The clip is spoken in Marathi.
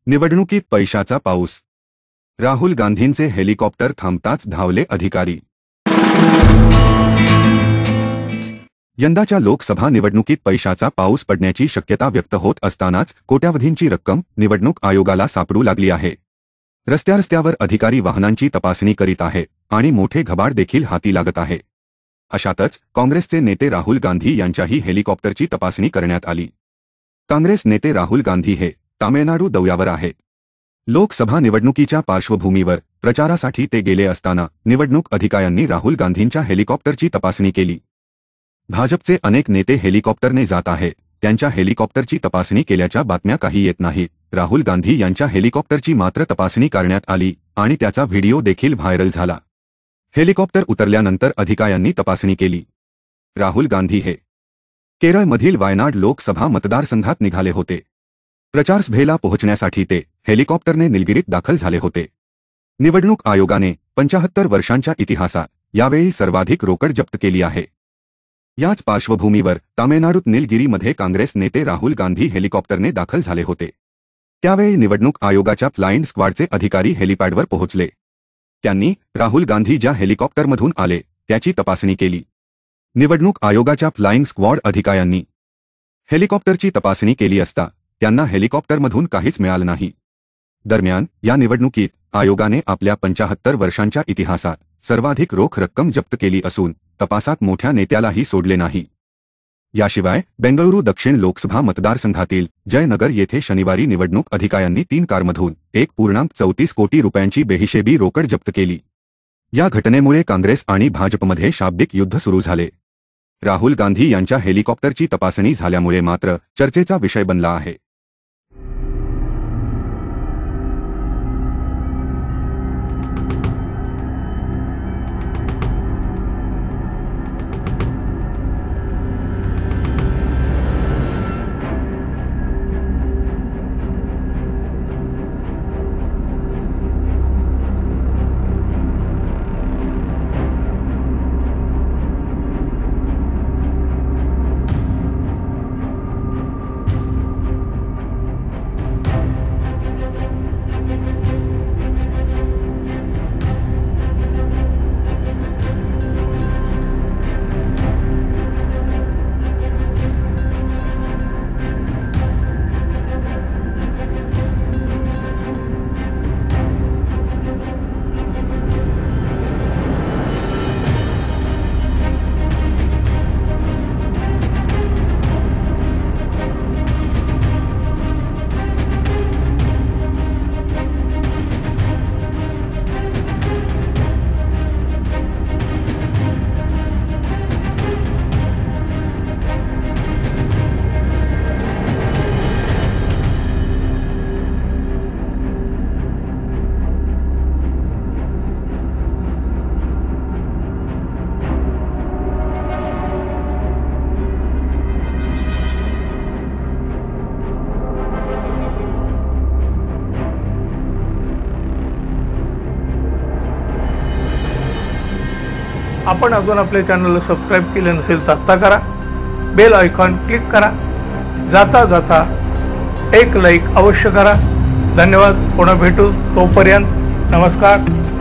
निवडणुकीत पैशाचा पाऊस. राहुल गांधींचे हेलिकॉप्टर थांबताच धावले अधिकारी. यंदाच्या लोकसभा निवडणुकीत पैशाचा पाऊस पडण्याची शक्यता व्यक्त होत असतानाच कोट्यावधींची रक्कम निवडणूक आयोगाला सापडू लागली आहे. रस्त्यावर अधिकारी वाहनांची तपासणी करीत आहेत आणि मोठे घबाड देखील हाती लागत आहे. अशातच काँग्रेसचे नेते राहुल गांधी यांच्याही हेलिकॉप्टरची तपासणी करण्यात आली. काँग्रेस नेते राहुल गांधी हे तामिळनाडू दौऱ्यावर आहेत. लोकसभा निवडणुकीच्या पार्श्वभूमीवर प्रचारासाठी ते गेले असताना निवडणूक अधिकाऱ्यांनी राहुल गांधींच्या हेलिकॉप्टरची तपासणी केली. भाजपचे अनेक नेते हेलिकॉप्टरने जात आहेत, त्यांच्या हेलिकॉप्टरची तपासणी केल्याच्या बातम्या काही येत नाहीत. राहुल गांधी यांच्या हेलिकॉप्टरची मात्र तपासणी करण्यात आली आणि त्याचा व्हिडिओ देखील व्हायरल झाला. हेलिकॉप्टर उतरल्यानंतर अधिकाऱ्यांनी तपासणी केली. राहुल गांधी हे केरळमधील वायनाड लोकसभा मतदारसंघात निघाले होते. प्रचारसभेला पोहोचण्यासाठी ते हेलिकॉप्टरने निलगिरीत दाखल झाले होते. निवडणूक आयोगाने 75 वर्षांच्या इतिहासात यावेळी सर्वाधिक रोकड जप्त केली आहे. याच पार्श्वभूमीवर तामिळनाडूत निलगिरीमध्ये काँग्रेस नेते राहुल गांधी हेलिकॉप्टरने दाखल झाले होते. त्यावेळी निवडणूक आयोगाच्या फ्लाइंग स्क्वॉडचे अधिकारी हेलिपॅडवर पोहोचले. त्यांनी राहुल गांधी ज्या हेलिकॉप्टरमधून आले त्याची तपासणी केली. निवडणूक आयोगाच्या फ्लाइंग स्क्वॉड अधिकाऱ्यांनी हेलिकॉप्टरची तपासणी केली असता त्यांना हेलिकॉप्टरमधून काहीच मिळालं नाही. दरम्यान या निवडणुकीत आयोगाने आपल्या 75 वर्षांच्या इतिहासात सर्वाधिक रोख रक्कम जप्त केली असून तपासात मोठ्या नेत्यालाही सोडले नाही. याशिवाय बेंगळुरू दक्षिण लोकसभा मतदारसंघातील जयनगर येथे शनिवारी निवडणूक अधिकाऱ्यांनी 3 कारमधून 1.34 कोटी रुपयांची बेहिशेबी रोकड जप्त केली. या घटनेमुळे काँग्रेस आणि भाजपमध्ये शाब्दिक युद्ध सुरू झाले. राहुल गांधी यांच्या हेलिकॉप्टरची तपासणी झाल्यामुळे मात्र चर्चेचा विषय बनला आहे. आपण अजून आपल्या चॅनलला सबस्क्राईब केले नसेल तर आत्ता करा. बेल आयकॉन क्लिक करा. जाता जाता एक लाईक अवश्य करा. धन्यवाद. पुन्हा भेटू. तोपर्यंत नमस्कार.